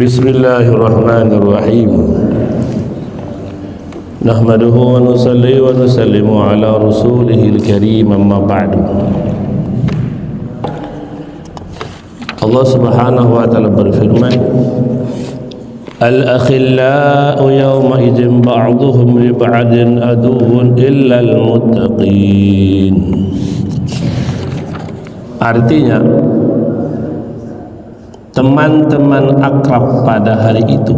Bismillahirrahmanirrahim. Nahmaduhu wa nusalli wa nusallimu ala rasulihil karim, amma ba'du. Allah subhanahu wa ta'ala berfirman, Al-akhillau yawma idzin ba'duhum li ba'din aduwwun illa al-muttaqin. Artinya, teman-teman akrab pada hari itu.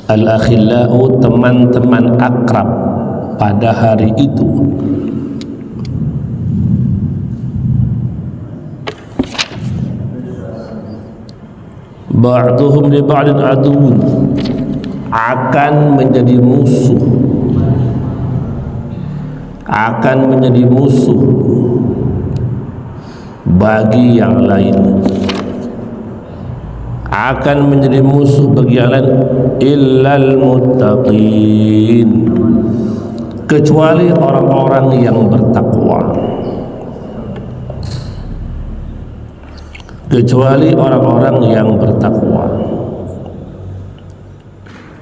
Al-akhillau, teman-teman akrab pada hari itu. Ba'duhum li ba'din aduwwun, akan menjadi musuh, akan menjadi musuh bagi yang lain, akan menjadi musuh bagi yang lain, illal muttaqin, kecuali orang-orang yang bertakwa, kecuali orang-orang yang bertakwa.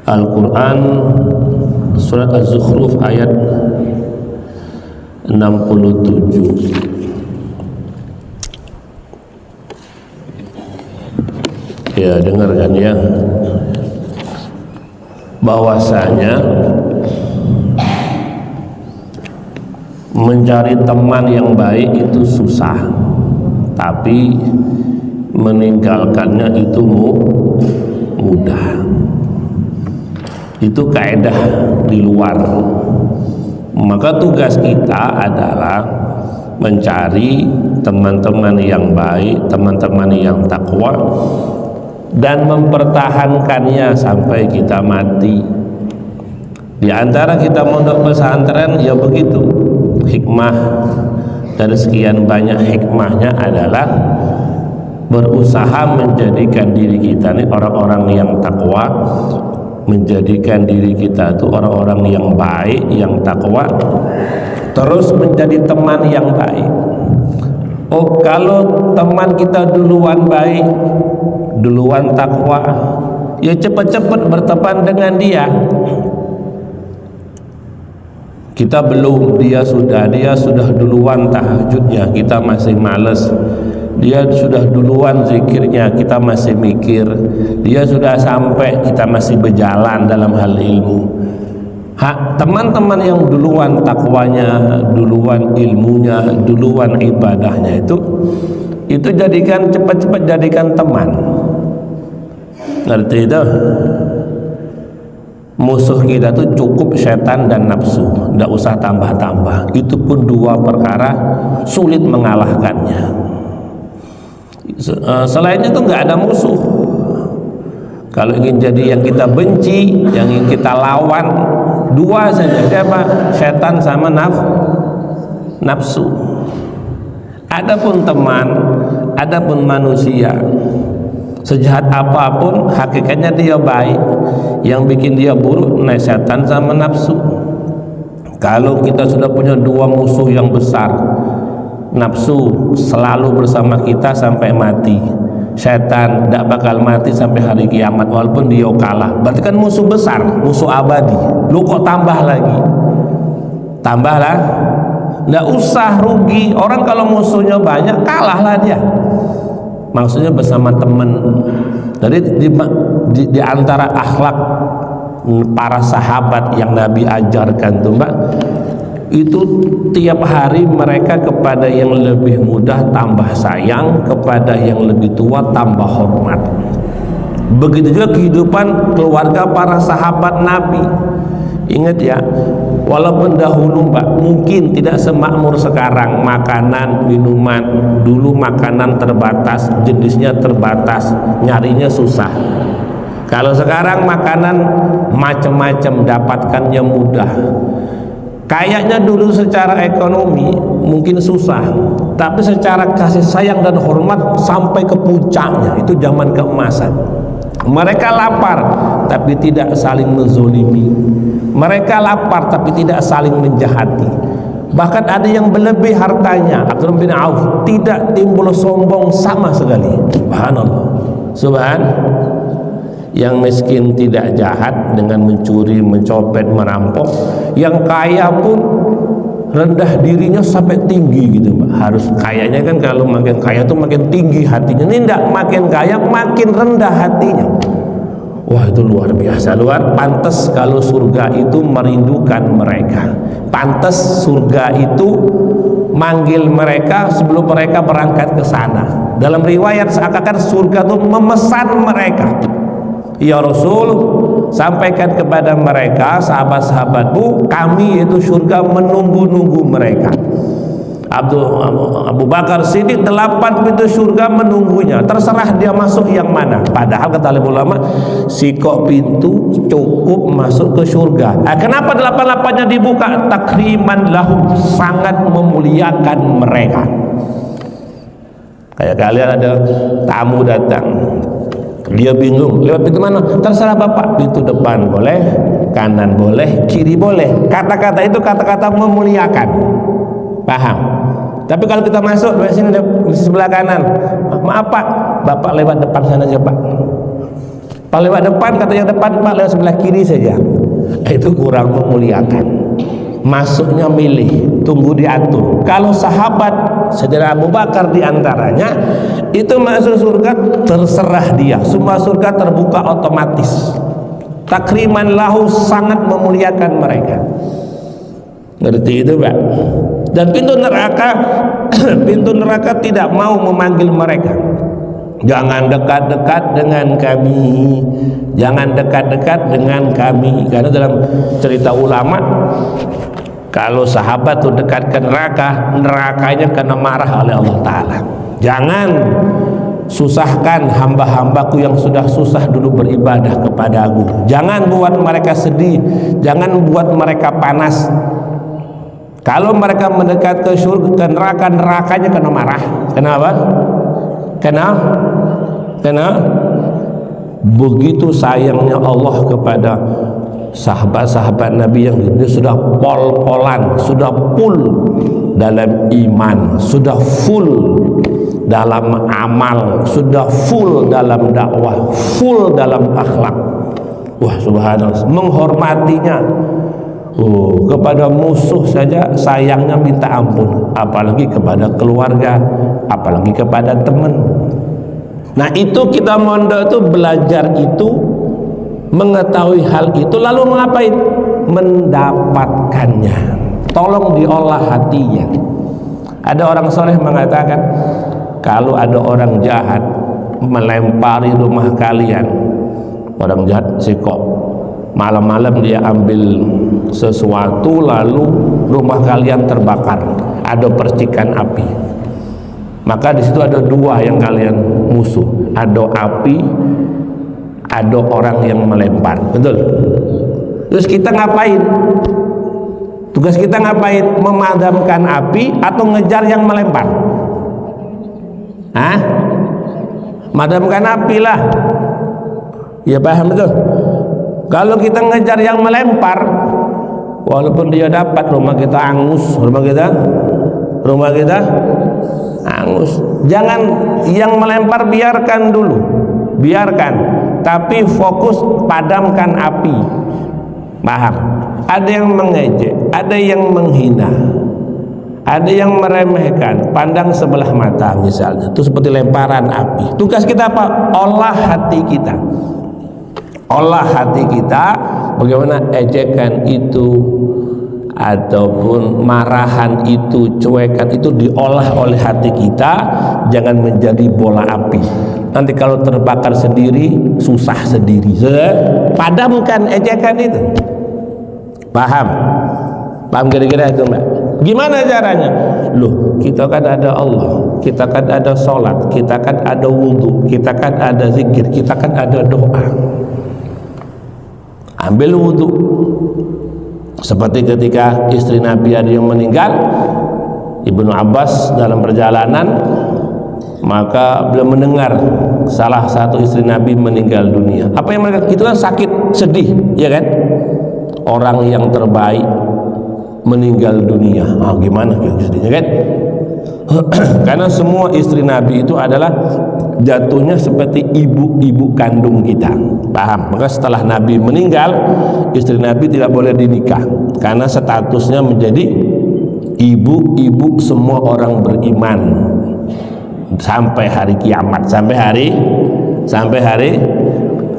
Al-Quran surat Az-Zukhruf ayat 67. Ya, dengarkan ya, bahwasanya mencari teman yang baik itu susah, tapi meninggalkannya itu mudah. Itu kaidah di luar. Maka tugas kita adalah mencari teman-teman yang baik, teman-teman yang takwa, dan mempertahankannya sampai kita mati. Di antara kita mondok pesantren ya begitu. Hikmah dari sekian banyak hikmahnya adalah berusaha menjadikan diri kita ini orang-orang yang takwa, menjadikan diri kita itu orang-orang yang baik, yang takwa, terus menjadi teman yang baik. Oh, kalau teman kita duluan baik, duluan takwa, ya cepat-cepat berteman dengan dia. Kita belum, dia sudah duluan tahajudnya, kita masih males. Dia sudah duluan zikirnya, kita masih mikir. Dia sudah sampai, kita masih berjalan dalam hal ilmu. Teman-teman yang duluan takwanya, duluan ilmunya, duluan ibadahnya itu jadikan, cepat-cepat jadikan teman. Ngerti itu? Musuh kita tuh cukup setan dan nafsu, tidak usah tambah-tambah. Itu pun dua perkara sulit mengalahkannya. Selainnya itu nggak ada musuh. Kalau ingin jadi yang kita benci, yang ingin kita lawan, dua saja. Siapa? Setan sama nafsu. Adapun teman, adapun manusia, sejahat apapun hakikatnya dia baik. Yang bikin dia buruk nah setan sama nafsu. Kalau kita sudah punya dua musuh yang besar, nafsu selalu bersama kita sampai mati, setan tidak bakal mati sampai hari kiamat walaupun dia kalah. Berarti kan musuh besar, musuh abadi. Lu kok tambah lagi? Tambahlah, tidak usah rugi. Orang kalau musuhnya banyak, kalahlah dia. Maksudnya bersama teman. Jadi di antara akhlak para sahabat yang Nabi ajarkan tuh Mbak, itu tiap hari mereka kepada yang lebih muda tambah sayang, kepada yang lebih tua tambah hormat. Begitu juga kehidupan keluarga para sahabat Nabi. Ingat ya, walaupun dahulu Mbak mungkin tidak semakmur sekarang, makanan, minuman, dulu makanan terbatas, jenisnya terbatas, nyarinya susah. Kalau sekarang makanan macam-macam, dapatkannya mudah. Kayaknya dulu secara ekonomi mungkin susah, tapi secara kasih sayang dan hormat sampai ke puncaknya. Itu zaman keemasan. Mereka lapar tapi tidak saling menzolimi. Mereka lapar tapi tidak saling menjahati. Bahkan ada yang berlebih hartanya. Abdurrahman bin Auf tidak timbul sombong sama sekali. Subhanallah. Yang miskin tidak jahat dengan mencuri, mencopet, merampok. Yang kaya pun rendah dirinya sampai tinggi gitu, Pak. Harus kayanya kan, kalau makin kaya tuh makin tinggi hatinya. Ini enggak, makin kaya makin rendah hatinya. Wah, itu luar biasa, pantas kalau surga itu merindukan mereka. Pantas surga itu manggil mereka sebelum mereka berangkat ke sana. Dalam riwayat seakan-akan surga itu memesan mereka. Ya Rasul, sampaikan kepada mereka, sahabat-sahabatmu, kami yaitu surga menunggu-nunggu mereka. Abu Bakar Siddiq 8 pintu surga menunggunya, terserah dia masuk yang mana. Padahal kata ulama, sikok pintu cukup masuk ke surga. Kenapa 8-8-nya dibuka? Takriman lahum, sangat memuliakan mereka. Kayak kalian ada tamu datang, dia bingung lewat pintu mana, terserah bapak, pintu depan boleh, kanan boleh, kiri boleh. Kata-kata itu kata-kata memuliakan, paham? Tapi kalau kita masuk dari sini di sebelah kanan, maaf pak, bapak lewat depan sana aja pak. Pak lewat depan, kata yang depan, pak lewat sebelah kiri saja. Itu kurang memuliakan. Masuknya milih, tunggu diatur. Kalau sahabat saudara Abu Bakar diantaranya itu masuk surga terserah dia, semua surga terbuka otomatis. Takriman lahu, sangat memuliakan mereka. Ngerti itu Pak? Dan pintu neraka tidak mau memanggil mereka. Jangan dekat-dekat dengan kami, jangan dekat-dekat dengan kami. Karena dalam cerita ulama, kalau sahabat tuh dekat ke neraka, nerakanya kena marah oleh Allah Ta'ala. Jangan susahkan hamba-hambaku yang sudah susah dulu beribadah kepadaku. Jangan buat mereka sedih, jangan buat mereka panas. Kalau mereka mendekat ke surga, ke neraka, nerakanya kena marah. Kenapa? Karena begitu sayangnya Allah kepada sahabat-sahabat Nabi yang dia sudah pol-polan, sudah full dalam iman, sudah full dalam amal, sudah full dalam dakwah, full dalam akhlak. Wah, subhanallah, menghormatinya. Kepada musuh saja sayangnya minta ampun, apalagi kepada keluarga, apalagi kepada teman. Nah, itu kita mondok itu belajar itu, mengetahui hal itu, lalu mengapain? Mendapatkannya. Tolong diolah hatinya. Ada orang soleh mengatakan, kalau ada orang jahat melempari rumah kalian, orang jahat sikop, malam-malam dia ambil sesuatu lalu rumah kalian terbakar, ada percikan api, maka di situ ada dua yang kalian musuh, ada api, ada orang yang melempar, betul? Terus kita ngapain? Tugas kita ngapain? Memadamkan api atau ngejar yang melempar? Madamkan api lah. Ya paham betul? Kalau kita ngejar yang melempar, walaupun dia dapat, rumah kita angus, rumah kita angus. Jangan yang melempar, biarkan dulu, biarkan, tapi fokus padamkan api. Paham? Ada yang mengejek, ada yang menghina, ada yang meremehkan, pandang sebelah mata misalnya, itu seperti lemparan api. Tugas kita apa? Olah hati kita. Olah hati kita, bagaimana ejekan itu ataupun marahan itu, cuekan itu diolah oleh hati kita, jangan menjadi bola api. Nanti kalau terbakar sendiri, susah sendiri. Padamkan ejekan itu. Paham? Paham kira-kira itu Mbak? Gimana caranya? Loh, kita kan ada Allah, kita kan ada sholat, kita kan ada wudhu, kita kan ada zikir, kita kan ada doa. Ambil wudhu, seperti ketika istri Nabi ada yang meninggal, Ibnu Abbas dalam perjalanan, maka beliau mendengar salah satu istri Nabi meninggal dunia. Apa yang mereka, itu kan sakit, sedih, ya kan? Orang yang terbaik meninggal dunia, gimana sedihnya kan? Karena semua istri Nabi itu adalah jatuhnya seperti ibu-ibu kandung kita. Paham? Maka setelah Nabi meninggal, istri Nabi tidak boleh dinikah karena statusnya menjadi ibu-ibu semua orang beriman sampai hari kiamat, sampai hari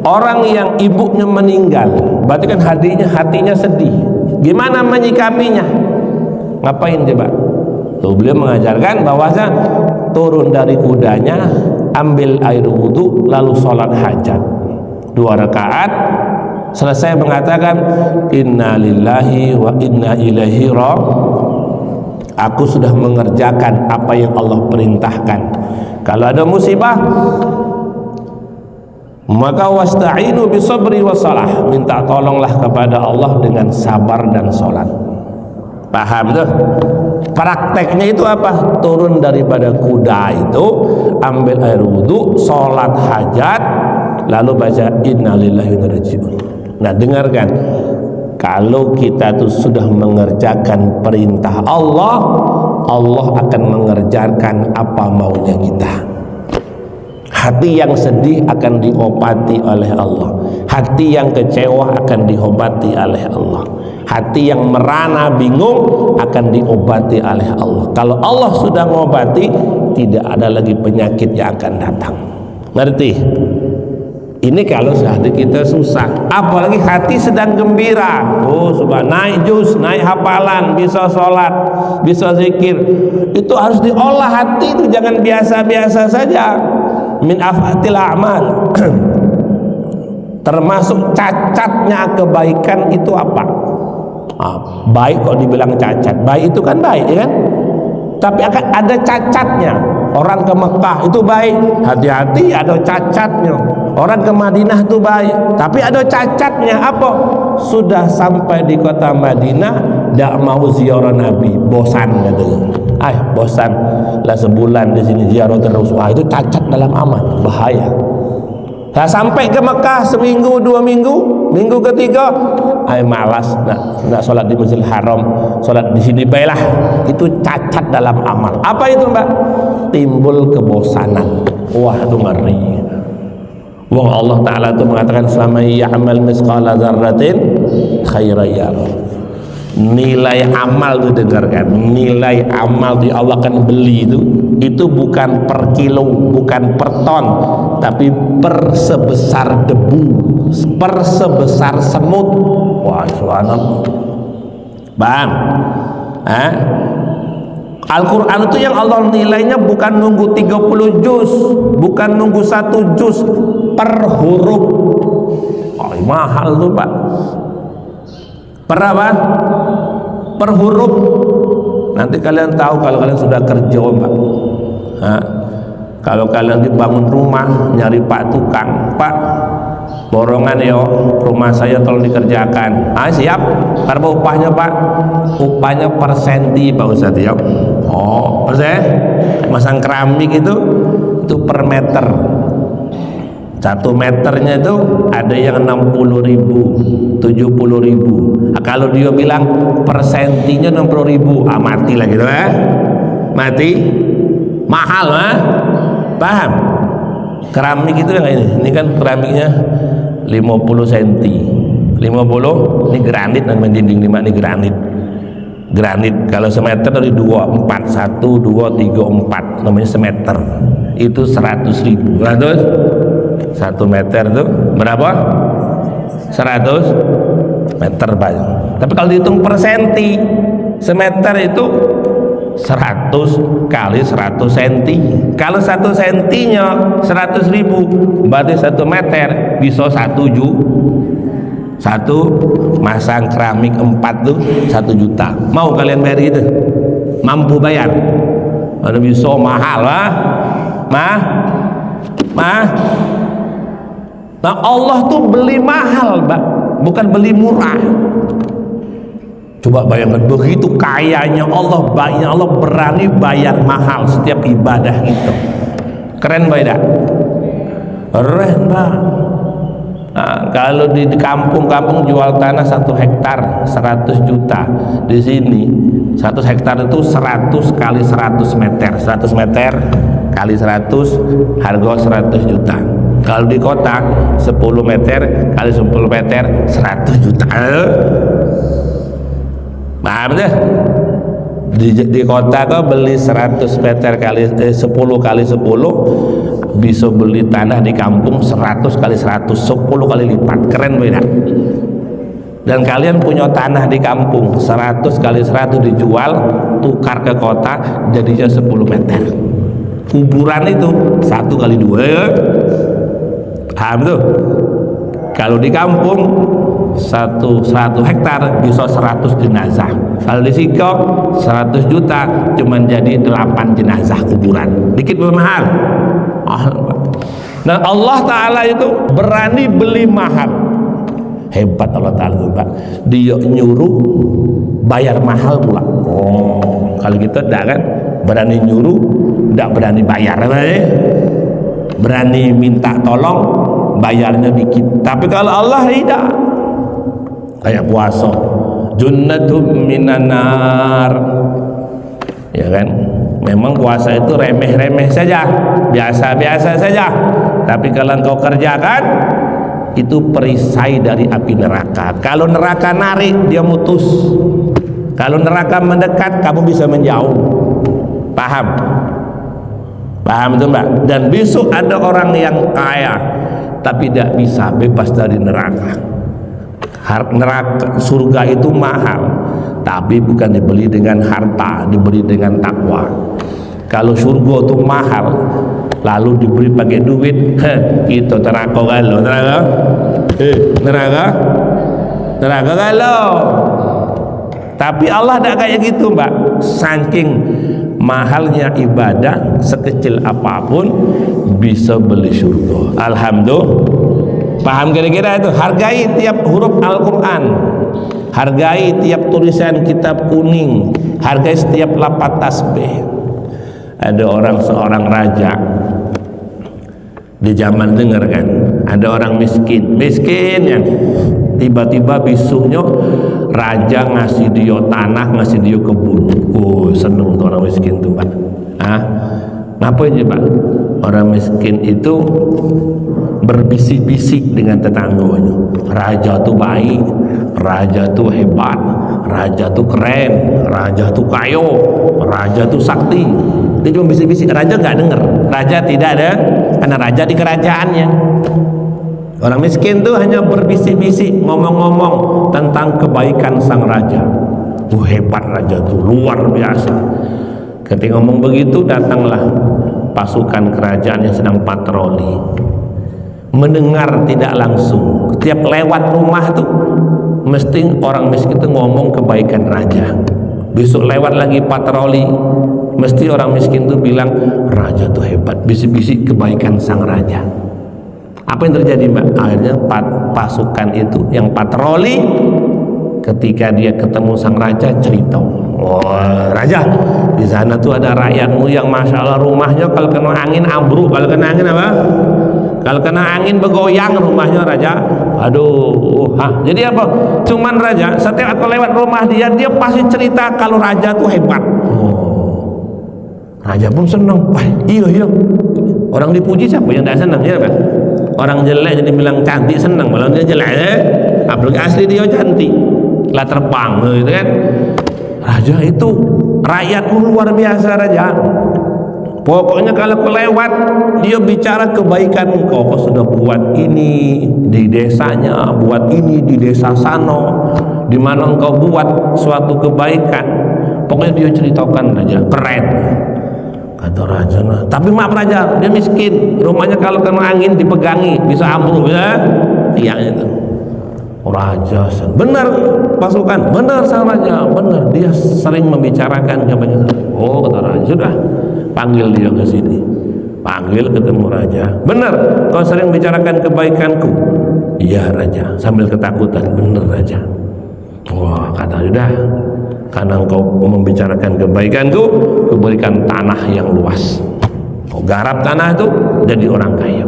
orang yang ibunya meninggal, berarti kan hatinya sedih. Gimana menyikapinya? Ngapain coba? Tuh beliau mengajarkan bahwasanya turun dari kudanya, ambil air wudhu, lalu sholat hajat 2 rakaat, selesai mengatakan inna lillahi wa inna ilaihi aku sudah mengerjakan apa yang Allah perintahkan. Kalau ada musibah, maka wasta'inu bisabri wassalah, minta tolonglah kepada Allah dengan sabar dan sholat. Paham tuh? Prakteknya itu apa? Turun daripada kuda itu, ambil air wudhu, sholat hajat, lalu baca innalillahi wa inna ilaihi raji'un. Nah, dengarkan, kalau kita tuh sudah mengerjakan perintah Allah, Allah akan mengerjakan apa maunya kita. Hati yang sedih akan diobati oleh Allah, hati yang kecewa akan diobati oleh Allah, hati yang merana bingung akan diobati oleh Allah. Kalau Allah sudah mengobati, tidak ada lagi penyakit yang akan datang. Ngerti? Ini kalau hati kita susah, apalagi hati sedang gembira. Oh, subhan, naik jus, naik hafalan, bisa sholat, bisa zikir. Itu harus diolah hati itu, jangan biasa-biasa saja. Min afatil a'mal. Termasuk cacatnya kebaikan itu apa? Baik kok dibilang cacat. Baik itu kan baik, ya kan? Tapi akan ada cacatnya. Orang ke Mekah itu baik, hati-hati ada cacatnya. Orang ke Madinah itu baik, tapi ada cacatnya. Apa? Sudah sampai di kota Madinah, tidak mau ziarah Nabi, bosan katanya. Bosan lah, sebulan di sini ziarah terus. Wah, itu cacat dalam amal, bahaya. Nah, sampai ke Mekah seminggu 2 minggu, minggu ketiga, malas, nak sholat di Masjidil Haram, sholat di sini baiklah. Itu cacat dalam amal. Apa itu, Mbak? Timbul kebosanan. Wah, itu ngeri. Wong Allah Ta'ala itu mengatakan selama ya'mal misqala dzarratin khairan yarah. Nilai amal itu, dengarkan, nilai amal di Allah akan beli itu bukan per kilo, bukan per ton, tapi per sebesar debu, per sebesar semut. Wah, subhanallah. Bang, Al-Quran itu yang Allah nilainya bukan nunggu 30 juz, bukan nunggu 1 juz, per huruf. Oh, mahal tuh, Pak. Per apa? Per huruf. Nanti kalian tahu kalau kalian sudah kerja, Pak. Kalau kalian dibangun rumah, nyari Pak tukang, Pak, borongan yo, rumah saya tolong dikerjakan. Siap. Berapa upahnya, Pak? Upahnya per senti, Pak Ustadz, ya. Oh, persen? Masang keramik itu per meter. 1 meternya itu ada yang 60.000, 70.000. Kalau dia bilang per sentinya 60.000, mati lah gitu, mati. Mahal, paham? Keramik itu yang ini kan keramiknya 50 cm. 50, ini granit, namanya dinding 5 ini granit. Granit kalau semeter dari 2, 4, 1, 2, 3, 4 namanya semeter. Itu 100.000. 1 meter itu berapa? 100 meter, Pak. Tapi kalau dihitung per senti, semeter itu 100 kali 100 senti. Kalau 1 sentinya 100.000, berarti 1 meter bisa 1 juta. 1 masang keramik 4 tuh 1 juta. Mau kalian bayar gitu? Mampu bayar? Ada bisa mahal, Nah, Allah tuh beli mahal, Mbak, bukan beli murah. Coba bayangkan, begitu kayanya Allah, baiknya Allah, berani bayar mahal setiap ibadah itu. Keren, Mbak, tidak? Keren, Mbak. Nah, kalau di kampung-kampung jual tanah 1 hektar 100 juta, di sini 1 hektar itu 100 kali 100 meter. 100 meter kali 100 harga 100 juta. Kalau di kota 10 meter kali 10 meter 100 juta. Paham deh? Di kota kau beli 100 meter kali 10 kali 10 bisa beli tanah di kampung 100 kali 100, 10 kali lipat. Keren beda. Dan kalian punya tanah di kampung 100 kali 100 dijual, tukar ke kota jadinya 10 meter. Kuburan itu 1 kali 2. Paham tuh? Kalau di kampung 1 hektar bisa 100 jenazah. Kalau di Siko 100 juta cuman jadi 8 jenazah kuburan. Dikit mahal. Nah, Allah Ta'ala itu berani beli mahal. Hebat Allah Ta'ala itu, Pak. Dia nyuruh bayar mahal pula. Kalau gitu enggak kan? Berani nyuruh, enggak berani bayar. Berani minta tolong, bayarnya dikit. Tapi kalau Allah tidak. Kayak puasa, junnatum minanar, ya kan? Memang puasa itu remeh-remeh saja, biasa-biasa saja. Tapi kalau engkau kerjakan, itu perisai dari api neraka. Kalau neraka narik, dia mutus. Kalau neraka mendekat, kamu bisa menjauh. Paham? Paham itu, Mbak? Dan besok ada orang yang kaya tapi tidak bisa bebas dari neraka. Neraka, surga itu mahal, tapi bukan dibeli dengan harta, dibeli dengan takwa. Kalau surga itu mahal lalu diberi pakai duit, itu neraka galau. Neraka galau. Tapi Allah tidak kayak gitu, Mbak. Saking mahalnya ibadah, sekecil apapun bisa beli surga. Alhamdulillah. Paham kira-kira itu? Hargai tiap huruf Al-Quran, hargai tiap tulisan kitab kuning, hargai setiap lapat tasbih. Ada seorang raja di zaman dengar kan, ada orang miskin yang tiba-tiba bisunya raja ngasih dia tanah, ngasih dia kebun. Seneng tuh orang miskin tuh, Pak. Ngapain ya, Pak? Orang miskin itu berbisik-bisik dengan tetangganya. Raja tuh baik, raja tuh hebat, raja tuh keren, raja tuh kayo, raja tuh sakti. Dia cuma bisik-bisik, raja nggak dengar. Raja tidak ada, karena raja di kerajaannya. Orang miskin tuh hanya berbisik-bisik, ngomong-ngomong tentang kebaikan sang raja. Hebat raja tuh, luar biasa. Ketika ngomong begitu, datanglah pasukan kerajaan yang sedang patroli. Mendengar tidak langsung, setiap lewat rumah tuh mesti orang miskin itu ngomong kebaikan raja. Besok lewat lagi patroli, mesti orang miskin itu bilang raja tuh hebat, bisik-bisik kebaikan sang raja. Apa yang terjadi, Mbak? Akhirnya pasukan itu yang patroli, ketika dia ketemu sang raja cerita, raja, di sana tuh ada rakyatmu yang masya Allah rumahnya kalau kena angin ambruk. Kalau kena angin apa? Kalau kena angin bergoyang rumahnya raja. Aduh, jadi apa? Cuman raja setiap aku lewat rumah dia pasti cerita kalau raja tuh hebat. Raja pun senang. Iya. Orang dipuji siapa yang tidak senang, ya kan? Orang jelek jadi bilang cantik senang, malah dia jelek. Apalagi asli dia cantik, lah terbang, gitu kan? Raja itu rakyatmu luar biasa, raja. Pokoknya kalau kau lewat, dia bicara kebaikan engkau. Kau sudah buat ini di desanya, buat ini di desa sana, di mana engkau buat suatu kebaikan. Pokoknya dia ceritakan raja, keren. Kata raja, nah, tapi maaf raja, dia miskin. Rumahnya kalau kena angin dipegangi bisa ambruk, ya. Tiang itu. Raja, benar pasukan, benar sang raja, benar. Dia sering membicarakan kebaikan. Kata raja, sudah. Panggil dia ke sini. Panggil ketemu raja. Benar, kau sering bicarakan kebaikanku. Iya raja, sambil ketakutan. Benar raja. Kata sudah, karena engkau membicarakan kebaikanku, kuberikan tanah yang luas. Kau garap tanah itu jadi orang kaya.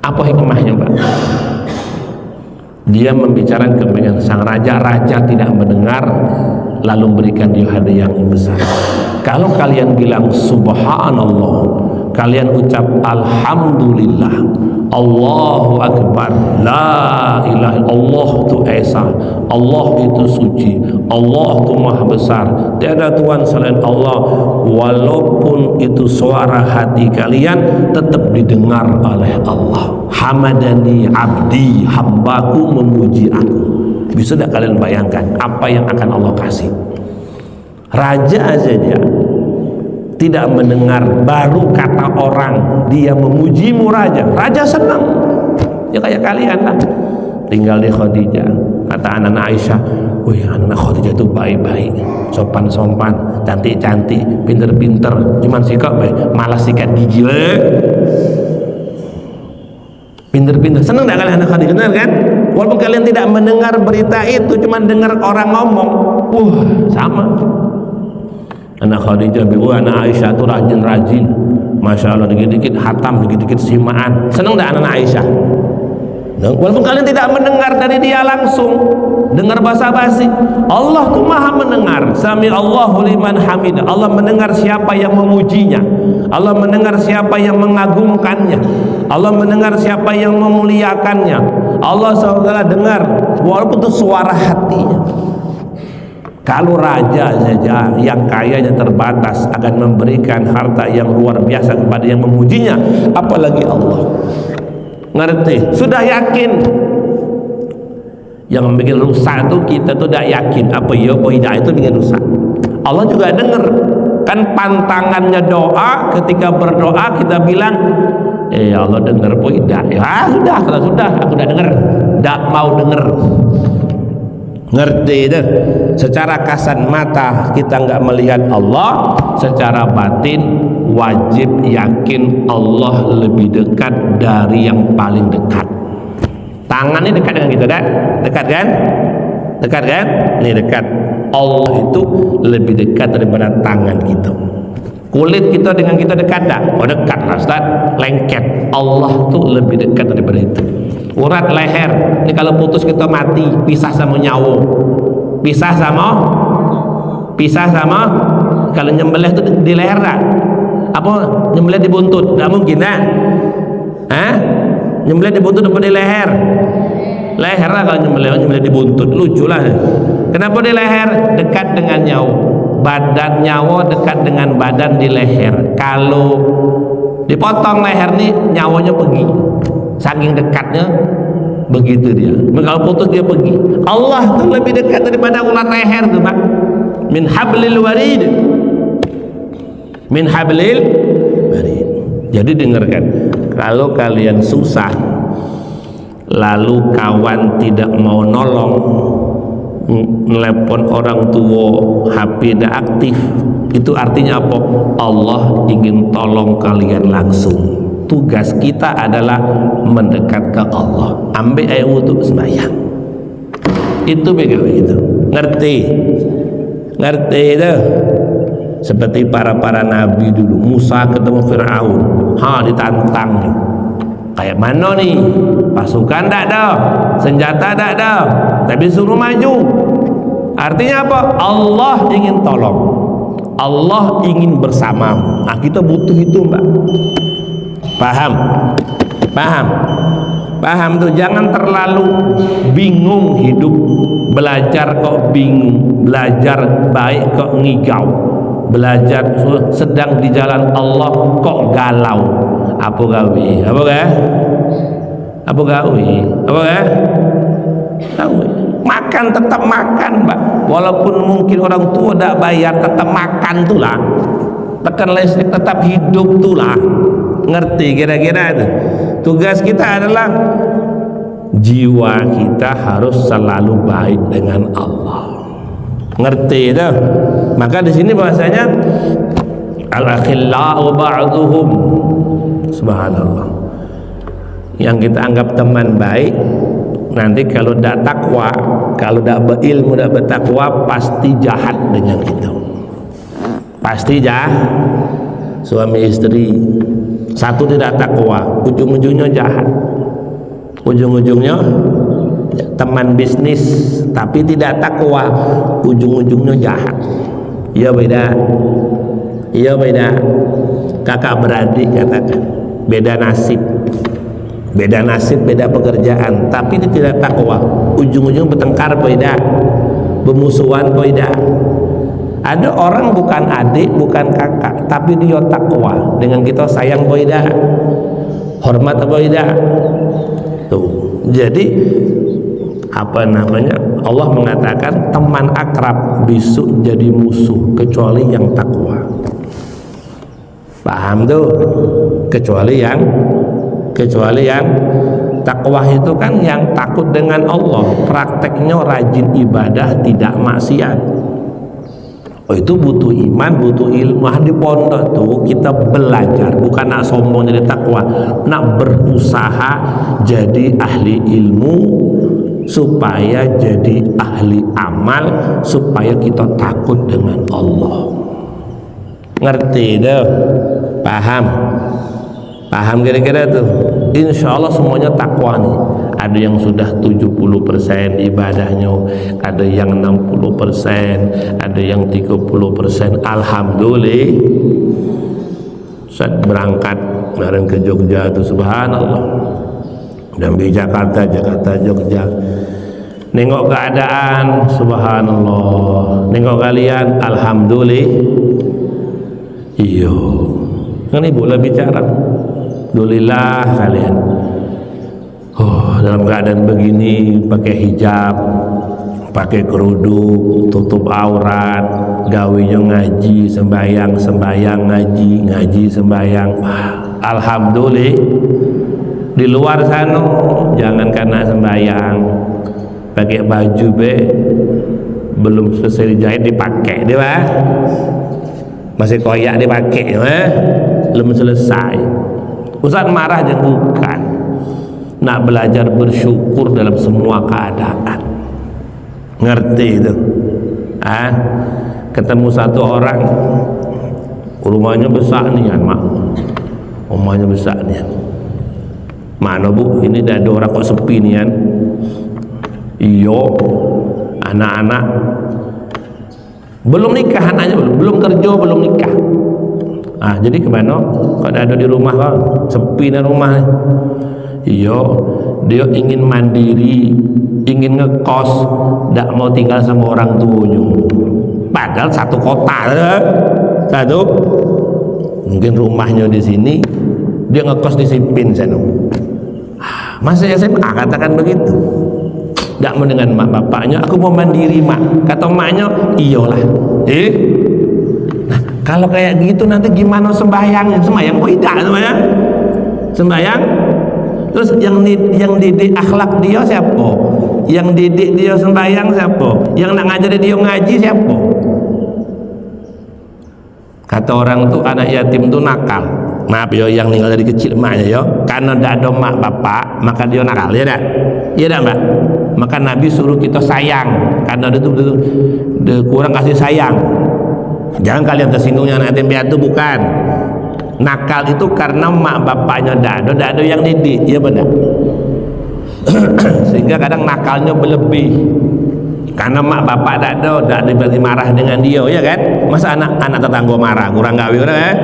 Apa hikmahnya, Pak? Dia membicarakan kebaikan sang raja. Raja tidak mendengar, lalu berikan dia hadiah yang besar. Kalau kalian bilang subhanallah, kalian ucap alhamdulillah, Allahu akbar, la ilaha Allah tu esa, Allah itu suci, Allah tu maha besar, tiada Tuhan selain Allah. Walaupun itu suara hati kalian tetap didengar oleh Allah. Hamadani abdi, hambaku memuji aku. Bisa tidak kalian bayangkan apa yang akan Allah kasih? Raja saja tidak mendengar baru kata orang dia memujimu, raja senang. Ya kayak kalian lah, tinggal di Khadijah, kata anak Aisyah, wih anak Khadijah itu baik-baik, sopan-sopan, cantik-cantik, pinter-pinter, cuman sikap malas sikat gigi, pinter-pinter. Senang tidak kalian anak Khadijah? Benar kan? Walaupun kalian tidak mendengar berita itu, cuman dengar orang ngomong, sama. Anak Khadijah, anak Aisyah itu rajin-rajin, masya Allah, dikit-dikit hatam, dikit-dikit simaan. Senang tidak anak Aisyah? Walaupun kalian tidak mendengar dari dia langsung, dengar basa-basi. Allah tuh maha mendengar. Sami Allahu liman hamidah. Allah mendengar siapa yang memujinya, Allah mendengar siapa yang mengagungkannya, Allah mendengar siapa yang memuliakannya. Allah SWT dengar walaupun itu suara hatinya. Kalau raja saja yang kayanya terbatas akan memberikan harta yang luar biasa kepada yang memujinya, apalagi Allah. Ngerti? Sudah yakin. Yang bikin rusak itu kita tuh tidak yakin apa ya apa tidak, itu bikin rusak. Allah juga dengar. Kan pantangannya doa, ketika berdoa kita bilang Allah dengar apa tidak? Ya sudah, kalau sudah aku tidak dengar, tidak mau dengar. Ngerti itu? Secara kasat mata kita nggak melihat Allah, secara batin wajib yakin Allah lebih dekat dari yang paling dekat. Tangan ini dekat dengan kita, dekat kan? Dekat kan? Ini dekat. Allah itu lebih dekat daripada tangan kita. Kulit kita dengan kita dekat tak? Oh dekat lah Ustaz, lengket. Allah tuh lebih dekat daripada itu. Urat leher, ini kalau putus kita mati, pisah sama nyawa, pisah sama kalau nyembelih itu di leher tak? Apa nyembelih di buntut? Tidak mungkin tak? Nyembelih di buntut apa di leher? Leher lah kalau nyembelih di buntut, lucu lah. Kenapa di leher? Dekat dengan nyawa. Badan nyawa dekat dengan badan di leher. Kalau dipotong leher nih, nyawanya pergi, saking dekatnya begitu dia. Kalau putus dia pergi. Allah tuh lebih dekat daripada ulat leher tuh Pak. Min hablil warid, min hablil warid. Jadi dengarkan, kalau kalian susah lalu kawan tidak mau nolong, telepon orang tua, HP tidak aktif, itu artinya apa? Allah ingin tolong kalian langsung. Tugas kita adalah mendekat ke Allah. Ambil air wudu sembahyang. Itu begitu. Ngerti? Ngerti itu? Seperti para nabi dulu. Musa ketemu Firaun, ditantang nih. Kayak mana nih? Pasukan tak ada, senjata tak ada, tapi suruh maju. Artinya apa? Allah ingin tolong, Allah ingin bersama. Nah kita butuh itu Mbak. Paham tuh. Jangan terlalu bingung hidup. Belajar kok bingung, belajar baik kok ngigau, belajar sedang di jalan Allah kok galau. Apa gawe? Makan tetap makan Mbak. Walaupun mungkin orang tua tidak bayar, tetap makan tuh lah. Tekan listrik tetap hidup tuh lah. Ngerti kira-kira itu? Tugas kita adalah jiwa kita harus selalu baik dengan Allah. Ngerti itu? Maka di sini bahasanya al-akhillau ba'duhum, subhanallah, yang kita anggap teman baik, nanti kalau tidak takwa, kalau tidak berilmu, tidak bertakwa, pasti jahat dengan itu. Pasti jahat. Suami istri, satu tidak takwa, ujung-ujungnya jahat, ujung-ujungnya teman bisnis tapi tidak takwa, ujung-ujungnya jahat. Iya beda, iya beda. Kakak beradik katakan, beda nasib, beda pekerjaan, tapi dia tidak takwa, ujung-ujung bertengkar beda, bermusuhan beda. Ada orang bukan adik, bukan kakak, tapi dia takwa, dengan kita sayang beda, hormat beda. Tuh, jadi apa namanya, Allah mengatakan teman akrab besok jadi musuh kecuali yang takwa. Paham tuh? Kecuali yang takwa itu kan yang takut dengan Allah, prakteknya rajin ibadah, tidak maksiat. Oh, itu butuh iman, butuh ilmu. Di pondok tuh kita belajar, bukan nak sombong jadi takwa, nak berusaha jadi ahli ilmu, supaya jadi ahli amal, supaya kita takut dengan Allah. Ngerti tuh? Paham kira-kira tuh? Insya Allah semuanya takwa nih. Ada yang sudah 70% ibadahnya, ada yang 60%, ada yang 30%. Alhamdulillah. Saat berangkat kemarin ke Jogja tuh, subhanallah, dan di Jakarta, Jogja, nengok keadaan, subhanallah, nengok kalian, alhamdulillah. Iyo, kan ibu lah bicara, alhamdulillah kalian. Oh, dalam keadaan begini, pakai hijab, pakai kerudung, tutup aurat, gawinya ngaji, sembayang, ngaji, sembayang. Alhamdulillah. Di luar sana, jangan karena sembayang, pakai baju belum selesai dijahit dipakai, deh, masih koyak dipakai, belum selesai. Ustaz marah aja, bukan. Nak belajar bersyukur dalam semua keadaan. Ngerti itu? Ketemu satu orang, rumahnya besar nih kan, mak. Rumahnya besar nih kan. Mana bu? Ini dah ada orang kok sepi nih kan. Iyo, anak-anak belum nikah, anaknya belum kerja, belum nikah. Jadi kemana? Kalau ada di rumah kok sepi nih rumah. Iyo, dia ingin mandiri, ingin ngekos, tidak mau tinggal sama orang tuanya. Padahal satu kota, satu. Mungkin rumahnya di sini, dia ngekos di Sipin sana. Masih SMA katakan begitu. Tidak mau dengan mak bapaknya, aku mau mandiri mak. Kata maknya, iyalah. Nah, kalau kayak gitu nanti gimana sembahyangnya? Sembahyang kok tidak sembahyang? Sembahyang. Terus yang didik akhlak dia siapa? Yang didik dia sembahyang siapa? Yang nak ngajari dia ngaji siapa? Kata orang tuh anak yatim tuh nakal. Maaf yo, yang tinggal dari kecil emaknya yo, karena tidak ada mak bapak maka dia nakal, ya dah? Iya dah mbak? Maka Nabi suruh kita sayang, karena itu kurang kasih sayang. Jangan kalian tersinggungnya anak yatim piatu, bukan. Nakal itu karena mak bapaknya tidak ada yang didik, ya benar. Sehingga kadang nakalnya berlebih karena mak bapak tidak berarti marah dengan dia, ya kan? Masa anak tetangga marah, kurang gawe, kan?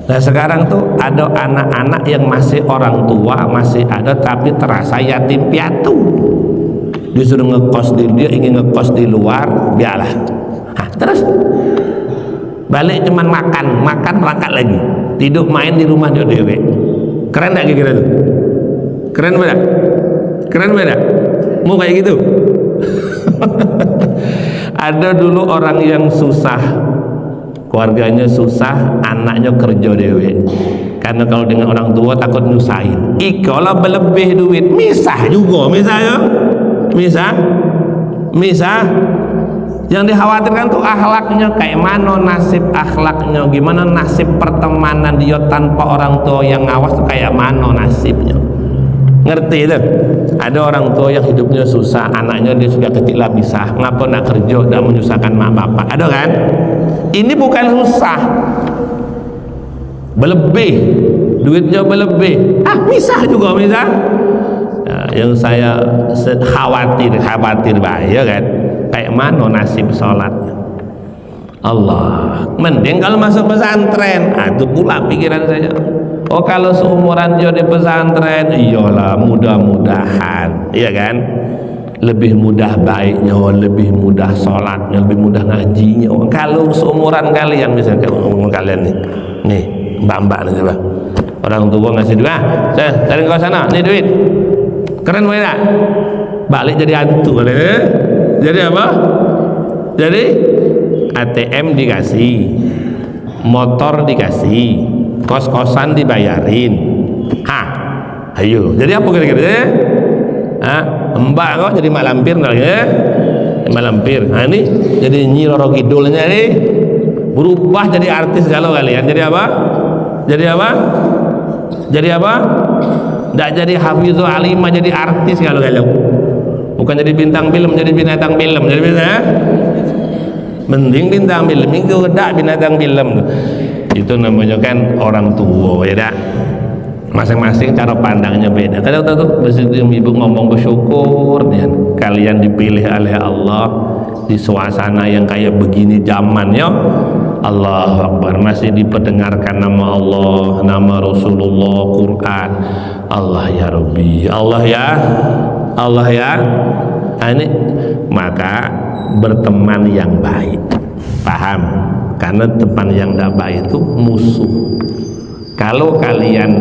Nah sekarang tuh ada anak-anak yang masih orang tua masih ada tapi terasa yatim piatu, disuruh ngekos dia ingin ngekos di luar, biarlah. Terus balik cuman makan berangkat lagi, tidur main di rumah dia dewe. Keren gak kira-kira tuh? Keren beda? Mau kayak gitu? Ada dulu orang yang susah, keluarganya susah, anaknya kerja dewe. Karena kalau dengan orang tua takut nyusahin. Kalau berlebih duit, misah juga, misah. Yang dikhawatirkan tuh akhlaknya kayak mana, nasib akhlaknya gimana, nasib pertemanan dia tanpa orang tua yang ngawas tuh kayak mana nasibnya. Ngerti itu? Ada orang tua yang hidupnya susah, anaknya dia sudah kecil lah bisa, ngapa nak kerja dan menyusahkan mak bapak. Ada kan? Ini bukan susah, berlebih, duitnya berlebih. Misah juga misah. yang saya khawatir bahaya kan, kayak mana nasib sholat Allah. Mending kalau masuk pesantren, itu pula pikiran saya. Oh kalau seumuran dia di pesantren, iyalah mudah-mudahan, iya kan, lebih mudah baiknya, lebih mudah sholatnya, lebih mudah ngajinya. Oh, kalau seumuran kalian, misalnya umur kalian nih mbak-mbak nih coba, orang tua ngasih duit, saya cari kau sana, nih duit, keren mana? Balik jadi hantu, jadi apa? Jadi ATM dikasih, motor dikasih, kos-kosan dibayarin. Ayo, jadi apa kira-kira? Mbak kok jadi mak lampir lagi, mak lampir. Ini jadi Nyi Roro Kidulnya nih, berubah jadi artis galau kalian. Jadi apa? Jadi apa? Jadi apa? Tidak jadi Hafizul Alimah, jadi artis galau. Bukan jadi bintang film, jadi binatang film. Jadi mending bintang film itu tidak binatang film. Itu namanya kan orang tua, ya dah. Masing-masing cara pandangnya beda. Kadang tuh ibu ngomong bersyukur ya, kalian dipilih oleh Allah di suasana yang kayak begini zamannya. Allahu Akbar, masih diperdengarkan nama Allah, nama Rasulullah, Quran. Allah ya Rabbi, Allah ya. Ini maka berteman yang baik, paham? Karena teman yang tidak baik itu musuh. Kalau kalian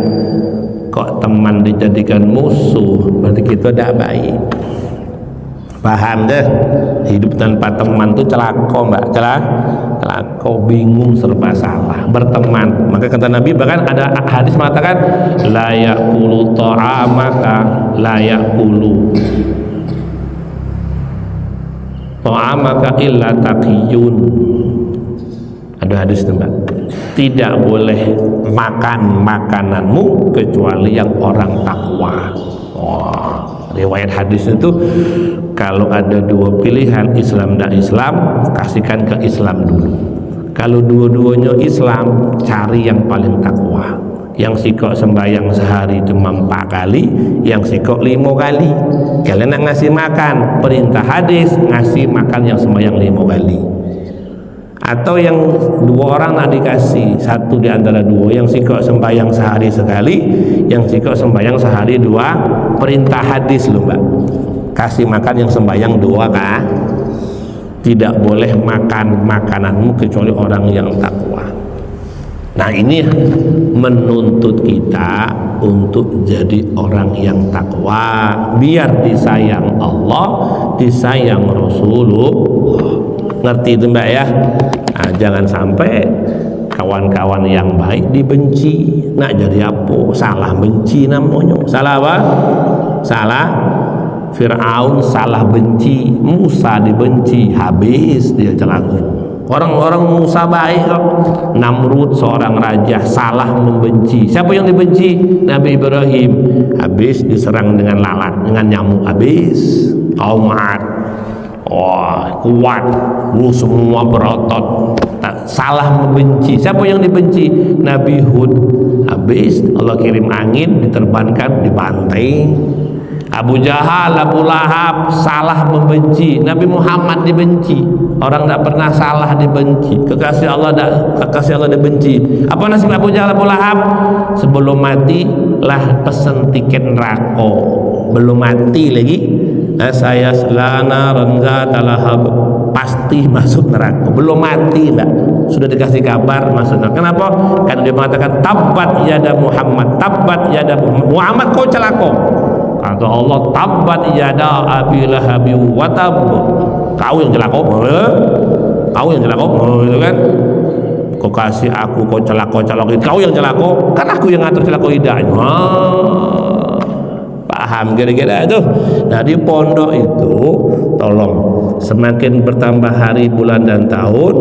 kok teman dijadikan musuh, berarti kita tidak baik, paham deh? Hidup tanpa teman itu celaka mbak, celaka, bingung, serba salah. Berteman, maka kata Nabi, bahkan ada hadis mengatakan la yakulu ta'amaka la yakulu ta'amaka illa taqiyun. Ada hadis itu mbak, tidak boleh makan makananmu kecuali yang orang takwa. Riwayat hadis itu kalau ada dua pilihan, Islam dan Islam, kasihkan ke Islam dulu. Kalau dua-duanya Islam, cari yang paling takwa. Yang sikok sembahyang sehari cuma 4 kali, yang sikok 5 kali. Kalian nak ngasih makan, perintah hadis ngasih makan yang sembahyang 5 kali. Atau yang 2 orang nak dikasih, satu di antara 2 yang sikok sembahyang sehari sekali, yang sikok sembahyang sehari 2. Perintah hadis loh mbak, kasih makan yang sembahyang 2 kah? Tidak boleh makan makananmu kecuali orang yang takwa. Nah ini menuntut kita untuk jadi orang yang takwa, biar disayang Allah, disayang Rasulullah. Ngerti itu mbak ya? Nah, jangan sampai kawan-kawan yang baik dibenci. Nak jadi apa? Salah benci namanya. Salah apa? Salah. Fir'aun salah benci, Musa dibenci, habis dia celaka. Orang-orang Musa baik kok. Namrud seorang raja salah membenci. Siapa yang dibenci? Nabi Ibrahim. Habis diserang dengan lalat, dengan nyamuk, habis. Kaum Ad, kuat, semua berotot. Salah membenci. Siapa yang dibenci? Nabi Hud. Habis Allah kirim angin, diterbangkan, dibantai. Abu Jahal, Abu Lahab salah membenci. Nabi Muhammad dibenci. Orang tidak pernah salah dibenci. Kekasih Allah dibenci. Apa nasib Abu Jahal, Abu Lahab? Sebelum mati lah pesen tiket neraka. Belum mati lagi, saya selana renza talahab, pasti masuk neraka. Belum mati enggak, sudah dikasih kabar masuk neraka. Kenapa? Karena dia mengatakan tabbat yada Muhammad, tabbat yada Muhammad, kau celaka. Kata Allah, tabbat yada Abi Lahab wa tab, kau yang celaka, kau yang celaka, itu kan. Kau kasih aku, kau celaka, kau yang celaka, kan aku yang ngatur celaka hidayah. Paham kira-kira itu. Nah di pondok itu tolong, semakin bertambah hari, bulan dan tahun,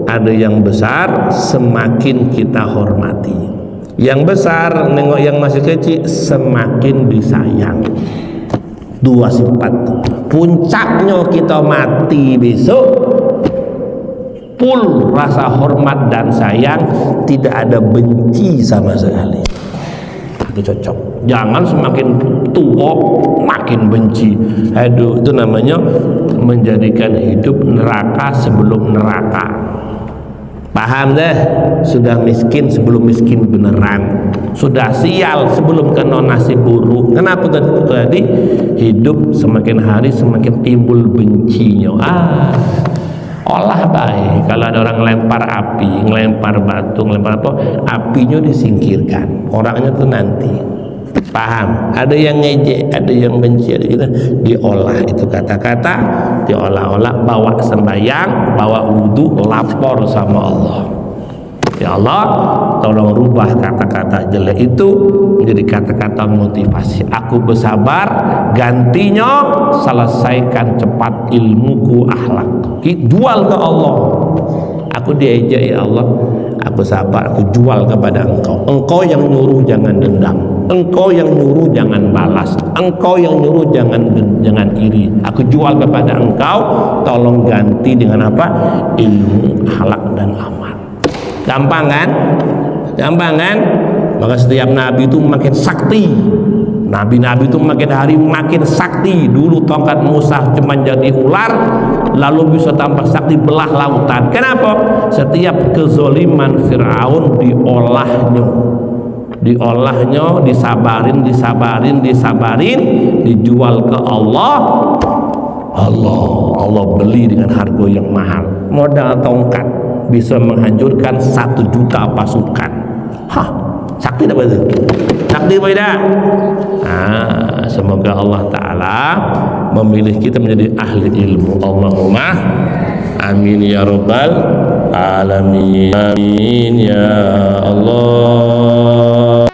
ada yang besar semakin kita hormati. Yang besar nengok yang masih kecil semakin disayang. 2 sifat. Puncaknya kita mati besok, full rasa hormat dan sayang, tidak ada benci sama sekali. itu cocok. Jangan semakin tua makin benci. Aduh, itu namanya menjadikan hidup neraka sebelum neraka. Paham deh? Sudah miskin sebelum miskin beneran, sudah sial sebelum kena nasib buruk. Kenapa tadi? Hidup semakin hari semakin timbul bencinya. Olah baik. Kalau ada orang ngelempar api, ngelempar batu, ngelempar apa, apinya disingkirkan, orangnya tuh nanti. Paham? Ada yang ngejek, ada yang benci, ada gitu. Diolah itu kata-kata, diolah-olah, bawa sembahyang, bawa wudu, lapor sama Allah. Ya Allah, tolong rubah kata-kata jelek itu menjadi kata-kata motivasi. Aku bersabar, gantinya selesaikan cepat ilmuku, akhlak. Jual ke Allah. Aku diejek ya Allah, aku sabar, aku jual kepada Engkau. Engkau yang nyuruh jangan dendam, Engkau yang nyuruh jangan balas, Engkau yang nyuruh jangan iri. Aku jual kepada Engkau, tolong ganti dengan apa? Ilmu, akhlak dan amal. Gampang kan? Gampang kan? Maka setiap nabi itu makin sakti. Nabi-nabi itu makin hari makin sakti. Dulu tongkat Musa cuma jadi ular, lalu bisa tambah sakti belah lautan. Kenapa? Setiap kezoliman Fir'aun diolahnya, disabarin, dijual ke Allah. Allah beli dengan harga yang mahal. Modal tongkat bisa menghancurkan 1 juta pasukan. Sakti tak betul? Sakti beda. Semoga Allah Ta'ala memilih kita menjadi ahli ilmu. Allahumma amin ya rabbal alamin. Amin ya Allah.